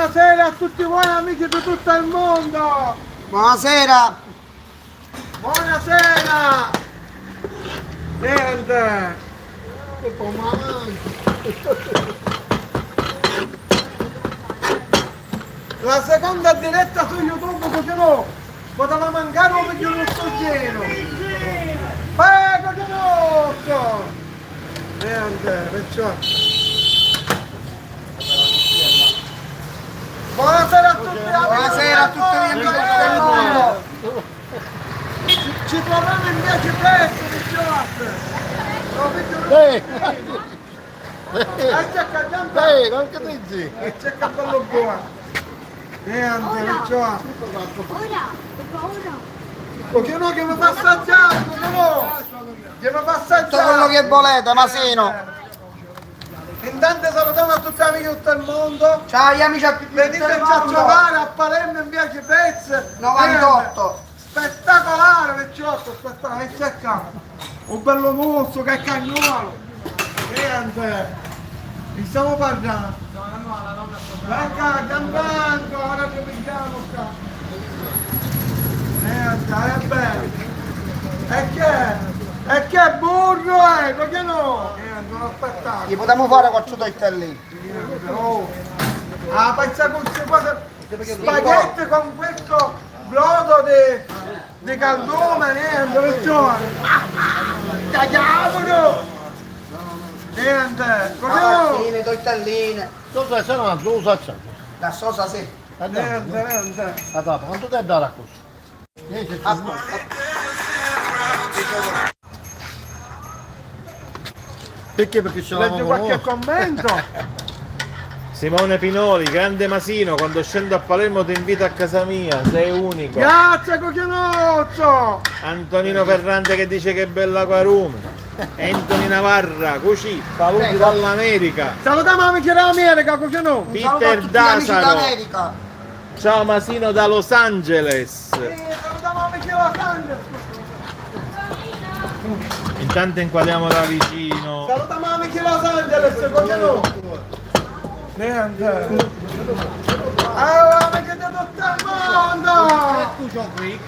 Buonasera a tutti voi amici di tutto il mondo! Buonasera! Buonasera! Niente! La seconda diretta su YouTube così no! Poteva mancare un video non sto pieno! Così no! Niente, perciò! Buonasera a tutti! Buonasera a tutti gli amici del mondo! Ci troviamo invece presto, Dai, non che dici? c'è cappello buono. Niente, perciò. Ora, ora. Perché no che mi fa assaggiare, perché no? Che mi fa Tutto assaggiare. quello che volete, Masino! Intanto salutiamo a tutti gli amici di tutto il mondo. Ciao gli amici a tutti Veniteci del a mondo! trovare a Palermo in via Cipezze 98. Spettacolare, Vecchiotto, spettacolare, che c'è qua? Un bello mozzo, che cagnuolo! Niente! Vi stiamo parlando? Ecco, Gianfranco, ora ci prendiamo qua! Niente, è bello! E che burro è? Perché no? Niente, uno spettacolo! Gli potremmo fare qualche tortellino? Niente, oh! Ah, pensa con queste cose, spaghetti con questo brodo di caldume, niente, perciò! Tagliamolo! Niente, come no? Patatine, tortelline. Cosa sono la giusa? La sosa sì. Niente, niente. Allora, quanto te dà la cosa? Perché ce Leggi qualche commento? Simone Pinoli, grande Masino, quando scendo a Palermo ti invito a casa mia, sei unico. Grazie, Coglianozzo! Antonino Ferrante che dice che è bella Quarume. Anthony Navarra, così, saluti dall'America. Salutiamo amici dell'America, Coglianozzo! Un saluto a Peter tutti gli amici Dasaro. d'America. Ciao Masino da Los Angeles. Salutiamo amici della Angeles! Intanto inquadriamo da vicino. Salutiamo amici Los Angeles, Coglianozzo! Niente! Amici di tutto il mondo! Tu c'ho qui,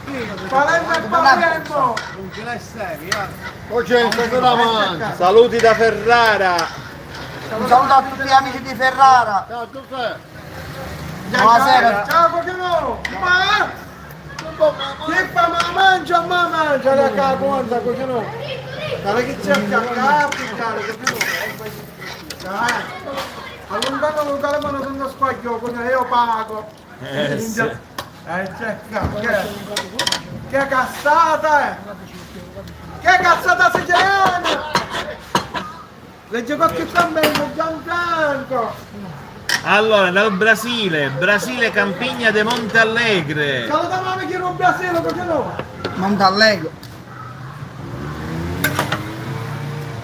Palermo e Palermo! non ce l'hai seria. O c'è cosa da mangiare? Saluti da Ferrara. Un saluto a tutti gli amici di Ferrara. Ciao, tu sei. Buonasera. Ciao Coglianozzo! Ma mangia la caponza, Coglianozzo! Dai che c'è a piccare, Coglianozzo! Dai! Allontano ma non sono squaglio, io pago! Sì. C'è che cazzata è! Che cazzata si chiama! Legge qualche commento, Gianfranco! Allora, dal Brasile, Brasile Campigna de Monte Alegre. Salutiamo amici del Brasile, perché no? Montallego.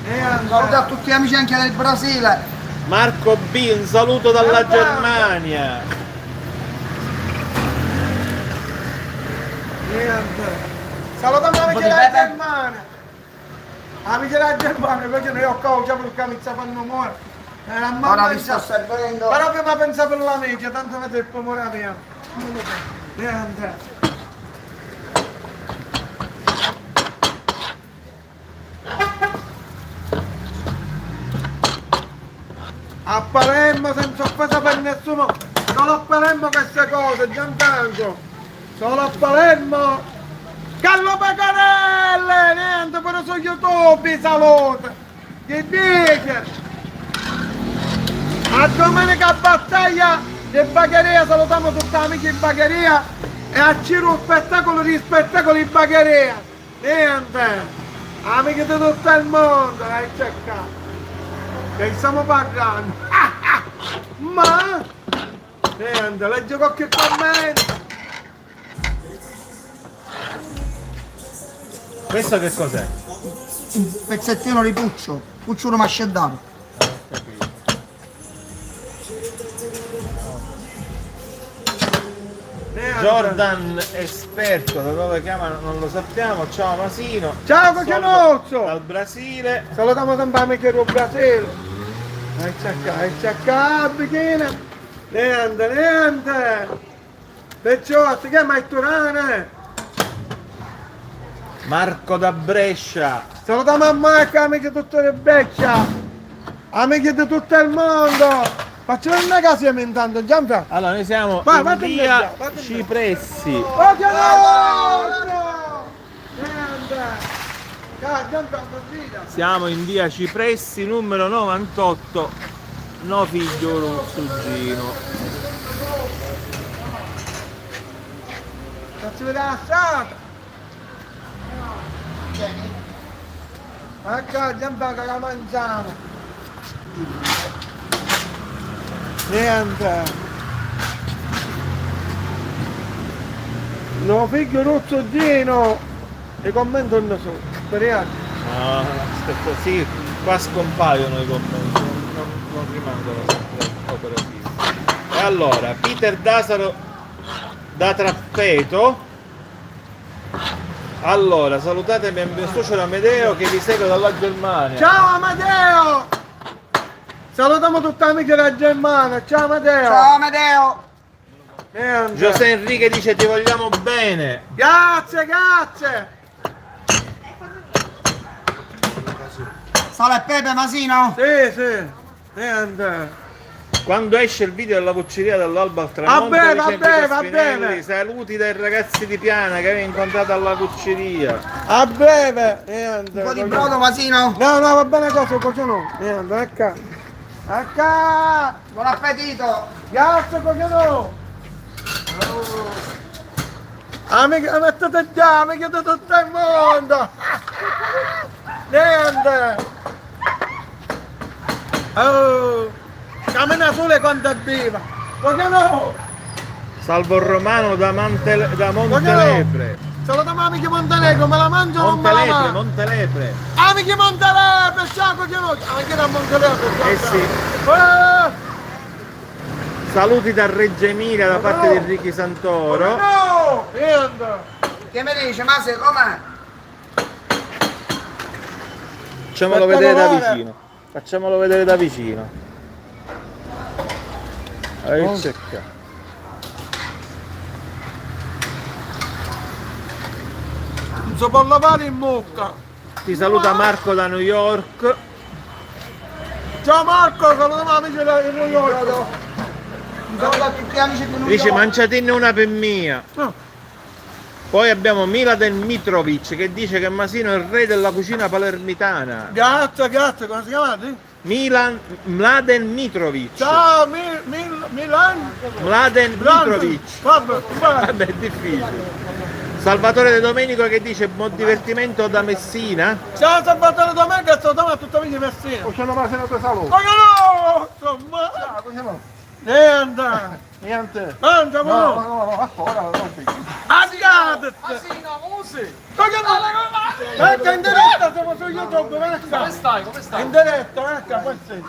Un saluto a tutti gli amici anche del Brasile. Marco B, un saluto dalla Germania. Niente. Salutiamo amici della Germania. Amici della Germania, perché noi ho causa per camizza fanno muore. Ora vi sto servendo. Però prima pensa per l'amica, tanto avete il pomore mia. Niente. A Palermo senza offesa per nessuno, solo a Palermo queste cose, Gianfranco, solo a Palermo, Carlo Pecorelle, niente, però su YouTube, salute, che dice, a domenica battaglia di Bagheria, salutiamo tutti gli amici di Bagheria e a Ciro spettacolo di spettacoli di Bagheria, niente, amici di tutto il mondo, c'è qua. Che stiamo parlando? Ma niente, leggi qualche commento. Questo che cos'è? Un pezzettino di puccio. Pucciolo mascedato. Jordan esperto, da dove chiamano non lo sappiamo. Ciao Masino. Ciao Coglianozzo! Dal Brasile. Salutiamo sempre amici del Brasile. C'è qua, bicchina. Niente. Perciò, ti chiama il Turane. Marco da Brescia. Salutiamo a Marco, amici di tutta la Brescia. Amici di tutto il mondo. Facciamo una casa intanto, Gianfranco. Allora, noi siamo Vai, in vatti in via mezzo, vatti in mezzo. Cipressi. Occhio nostro! Niente. Gianfranco, gira. Siamo in via Cipressi numero 98. No figlio Suggino. Faccio vedere la strada. Ecco, Gianfranco, la mangiamo. Niente. No figlio Ruzzo Gino. E commento non so. Speriamo. No, aspetta, sì, qua scompaiono i commenti, non rimangono sempre operativi. E allora, Peter Dasaro da Trappeto. Allora, salutatemi a mio suocero Amedeo che vi segue dalla Germania. Ciao Amadeo! Salutiamo tutti gli amici della Germania. Ciao Amadeo! Ciao Amedeo! Niente. Giuseppe Enrique dice ti vogliamo bene. Grazie, grazie! Sale e pepe, Masino? Sì. Niente. Quando esce il video della cucceria dall'alba al tramonto, Vabbè, dice vabbè, Enrico vabbè. Spinelli, saluti dai ragazzi di Piana che avevi incontrato alla cucceria. A breve! Niente. Un po' di brodo, Masino? No, va bene cosa, così no. Niente, ecco. Ecco! Buon appetito! Grazie, così no! Amici, mettete già, amici di tutto il mondo! Niente! Oh! Cammina sole quando è viva! Così no! Salvo il Romano da Montelepre. Salutiamo amici Montenegro, me la mangio o non me la Montelepre, mangio? Montelepre. Amici Montelepre, ciao così no! Amici da Montelepre! Eh sì. Saluti da Reggio Emilia da parte di Ricky Santoro. No! Niente! Che mi dice, Masi, com'è? Facciamolo vedere da vicino. Facciamolo vedere da vicino. Cerca. Non si può lavare in mucca! Ti saluta Marco da New York. Ciao Marco, salutiamo amici da New York! Saluto a tutti gli amici di New Dice York. mangiatene una per mia. No. Poi abbiamo Miladen Mitrovic che dice che Masino è il re della cucina palermitana. Grazie, come si chiamate? Mladen Mitrovic. Ciao Milan! Mladen Mitrovic. Vabbè. Vabbè, è difficile. Salvatore De Domenico che dice buon divertimento da Messina. Ciao Salvatore Domenica, salutiamo a tutti amici di Messina! C'è una masina di saluto. Ma che no! Insomma! Così no. Niente! Niente. Mangia No, no! no, ancora, non Andiate! Masino, musi! Ma che no! Ecco in diretta, siamo su YouTube, venga! Come stai? In diretta, venga, poi sì!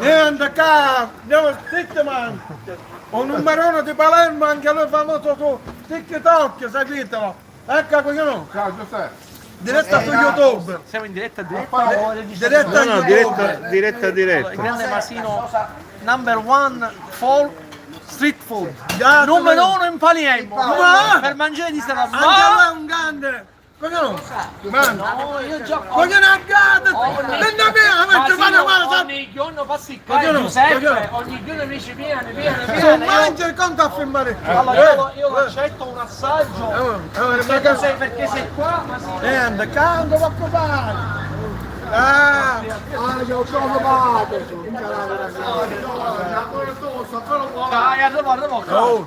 Niente, qua! Andiamo a Stickman! Un numerone di Palermo, anche lui famoso su TikTok, seguitelo! Ecco così no! Ciao Giuseppe. Diretta su YouTube! Siamo in diretta Diretta No, su diretta. il grande Masino number one fall street food. Grazie, Numero uno in Palermo. Ma- Per mangiare di sera. Anche là è un grande! Così no! Mangia! No, io già Così no, grande! Senta mia, avete fatto male! ogni giorno passi qua, Coglione, Giuseppe, coglione. ogni giorno mi dice piano. Se mangia il conto a filmare! Allora io lo accetto un assaggio. Perché sei qua, Masino. Niente, canto, va a occupare! Ah! Dai, arrivo. Oh!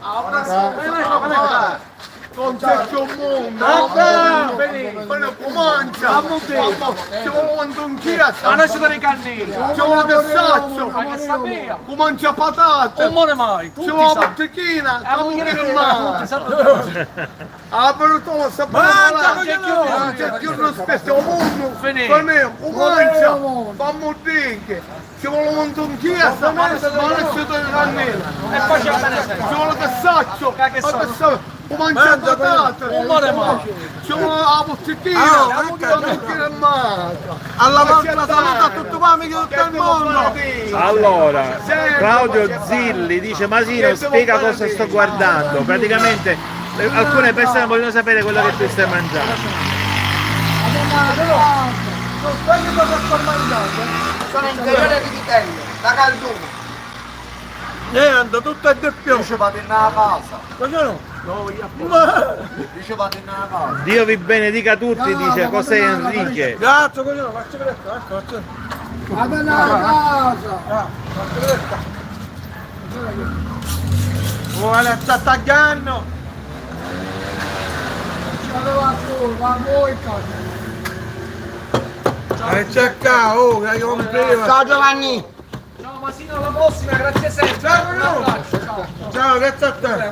Non c'è più un mondo. Ah, Quello comincia. Ci vuole un chiesa. Ma non ci sono i cannini. Ci vuole che saccio. Ma che sapeva? Comincia patate. Non muore mai. Ci vuole la bottichina. Non Come chiede che che male. Ah, però tu lo saprai. Non c'è più rispetto al mondo. Finito. Per me, comincia. Fammi dinche. Ci vuole un chiesa. Ma non si deve cannella. E poi c'è bene Ci vuole che saccio. Che so. Mangia patate, non muore mai. Siamo a bottiglina, alla vostra salute a tutti quanti di tutto il mondo. Allora, Claudio Zilli dice Masino spiega cosa sto guardando. Praticamente alcune persone vogliono sapere quello che tu stai mangiando. Non sai cosa sto mangiando? Sono interiore di vitello, da Calduno. Niente, tutto è di più. Dice vado in una casa. Cosa no? Dice vado in una casa. Dio vi benedica tutti, dice José Enrique. Grazie, cosa no? Faccio vedere, ecco, faccio. Vado in una casa. Faccio vedere. Vuole sta tagliando. Ci vado a tu, va a voi casa. C'è qua, oh, che compreva. Ciao Giovanni. Ciao Masino, alla prossima, grazie sempre. Ciao, Un abbraccio, ciao. Ciao, grazie a te.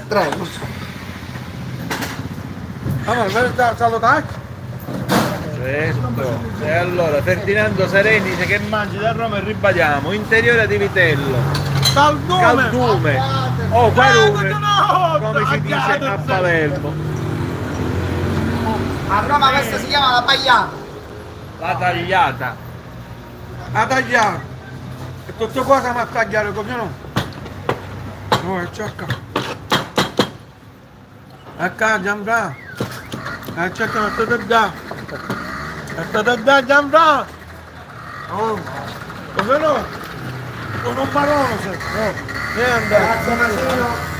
Prego. Allora, salutarci. Certo. E allora Ferdinando Sereni dice che mangi da Roma e ribadiamo, interiore di vitello, Saldume. caldume o quarume, no, come si dice a Palermo. A Roma questa si chiama la pagliata. La tagliata. A tagliare. E tutto qua siamo a tagliare così no? No, è cerca. Ecco, Giambra. È cerca, non te da. È te da, Giambra. Oh, così no? Con un marrone se. No, niente. Grazie Masino.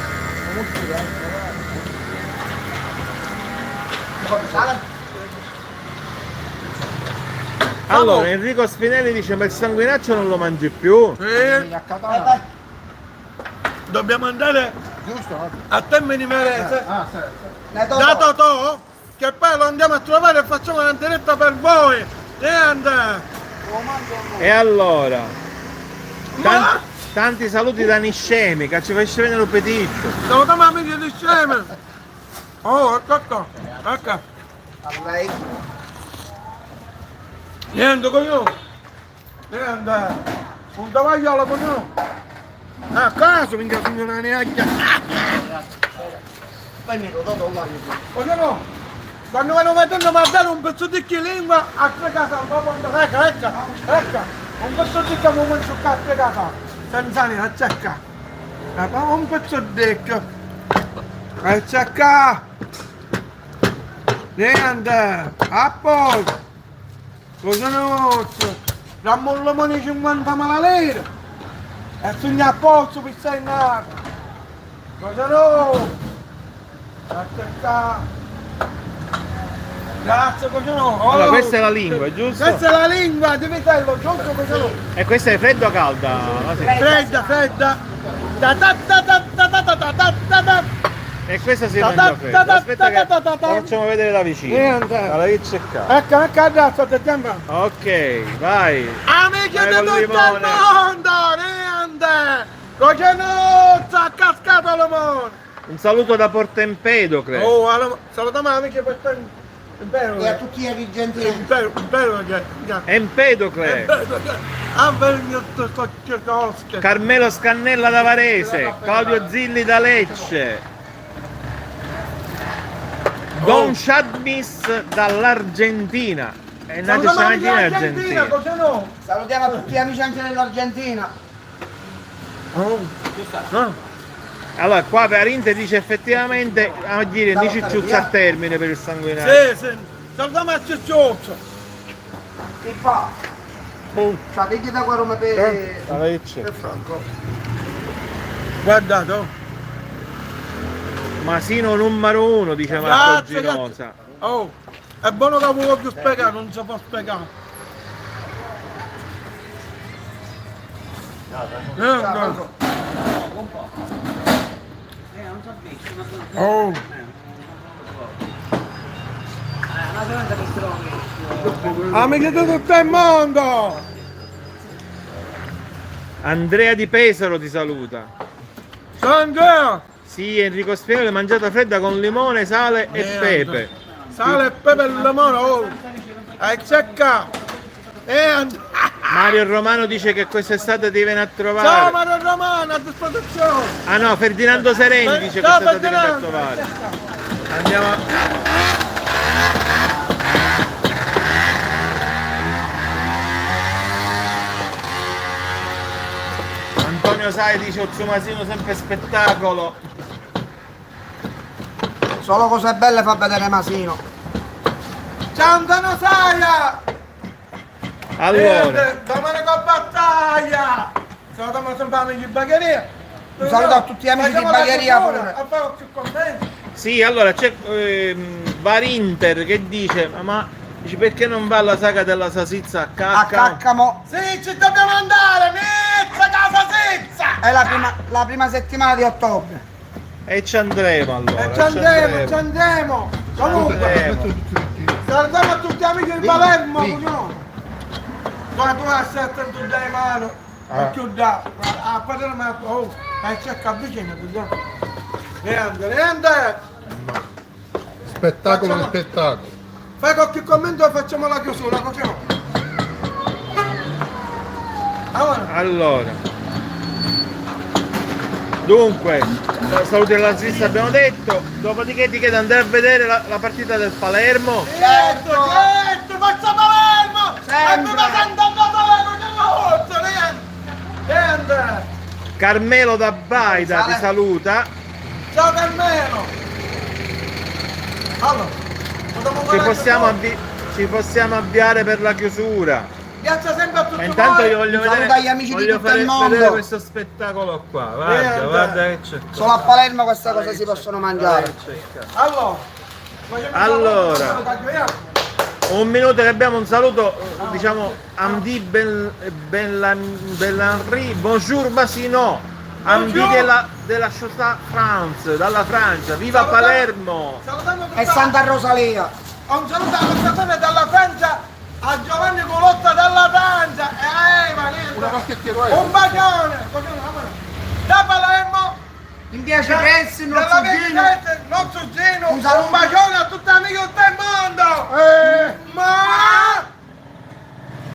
Allora Enrico Spinelli dice ma il sanguinaccio non lo mangi più? Sì, dobbiamo andare Giusto? a Termini Imerese. Ne do Da Totò, che poi lo andiamo a trovare e facciamo una diretta per voi. Niente. E allora tanti saluti da Niscemi che ci fai venire un petito. Salutiamo amici di sceme. Oh, ecco. Ecco. A lei. Niente coglione. Niente. Un cavagliolo coglione. A caso minchia signora neanche. Coglione. Quando vanno mettendo a dare un pezzo di lingua a tre casa un po' quando ecco. Un pezzo di che non mangio a tre casa. Senza ne cerca. Un pezzo di che. Cerca. Niente. A posto. Cosa notte? Rammollo 50 malalere. E sogni a posto per stare in acqua. Cosa no? Aspetta. Grazie, cosa no? Oh. Allora questa è la lingua, giusto? Questa è la lingua di vitello, giusto, cosa no? E questa è fredda o calda? Fredda. Da da da da da da da da da da. E questa si mangia fredda. Aspetta che la facciamo vedere da vicino. Niente. Allora che c'è qua. Ecco, adesso ti sembra. Ok, vai. Amici Vai di col tutto il limone. mondo, niente! Cogenuzza, ha cascato il limone! Un saluto da Porto Empedocle. Oh, allora, salutiamo amici per te. Impero, E a tutti gli argentini. impero, Empedocle. Ah, per il mio tocco, Carmelo Scannella da Varese. Claudio Zilli da Lecce. Don Shadmis dall'Argentina. E Nadia Ciamagina è argentina. cosa no? Salutiamo a tutti gli amici anche dell'Argentina. Allora, qua Parinte dice effettivamente a dire dici ciuzza a termine per il sanguinario. Sì, salutiamo a Ciccioccio. Che fa? Cioè, vedi da qua Roma per Franco. Guardate, oh. Masino numero 1, dice Marco Grazie, Ginosa. Oh, è buono che avevo più spiegare, non si può spiegare. Oh. Amici di tutto il mondo! Andrea Di Pesaro ti saluta. Ciao Andrea! Sì, Enrico Spinelli mangiata fredda con limone, sale e pepe. Sale e pepe e limone, oh! E c'è qua! E Mario Romano dice che quest'estate ti viene a trovare. Ciao Mario Romano, a disposizione. Ah no, Ferdinando Sereni dice che Ciao, quest'estate ti viene a Ferdinando. trovare. Andiamo a... Antonio Sai dice Otsumasino sempre spettacolo. Solo cose belle fa vedere Masino. Ciao Antonio Saia. Allora, Domani con battaglia. Salutiamo sempre amici di bagheria. Un saluto a tutti gli amici di bagheria pure. A fare più contenti. sì, allora c'è Varinter che dice ma dice, perché non va alla saga della Sasizza a A Cacca? Caccamo Sì, ci dobbiamo andare, Nizza, casa Sizza! è la prima settimana di ottobre. E ci andremo allora. E ci andiamo! Comunque, salutiamo a tutti gli amici di Palermo, no? Dove tu essere attento dai mano, più da, a padre me, oh, c'è vicino, Leander! Spettacolo Facciamo- di spettacolo. Fai qualche commento e facciamo la chiusura, così no? Allora, dunque, saluti alla Svizzera abbiamo detto, dopodiché ti chiedo di andare a vedere la partita del Palermo. Certo, faccia Palermo! Sempre. E mi presento a Palermo, che lo Leander! Carmelo da Baida ti Sale. saluta. Ciao Carmelo! Allora, Ci possiamo avviare per la chiusura. piazza sempre a tutti Ma intanto voi. io voglio Un saluto vedere, agli amici di voglio tutto il fare- mondo. vedere questo spettacolo qua. Guarda, guarda che c'è. Solo a Palermo queste cose si possono mangiare. Allora, Allora. Un minuto che abbiamo un saluto, diciamo, Amdi Bellanri, bonjour Masino, Amdi della Città France, dalla Francia, viva Palermo! salutiamo E Santa Rosalia. un saluto alla stazione dalla Francia a Giovanni Colotta dalla Francia e a Eva un bacione da Palermo In 10 pezzi non dalla zucchino. non zucchino Un saluto. un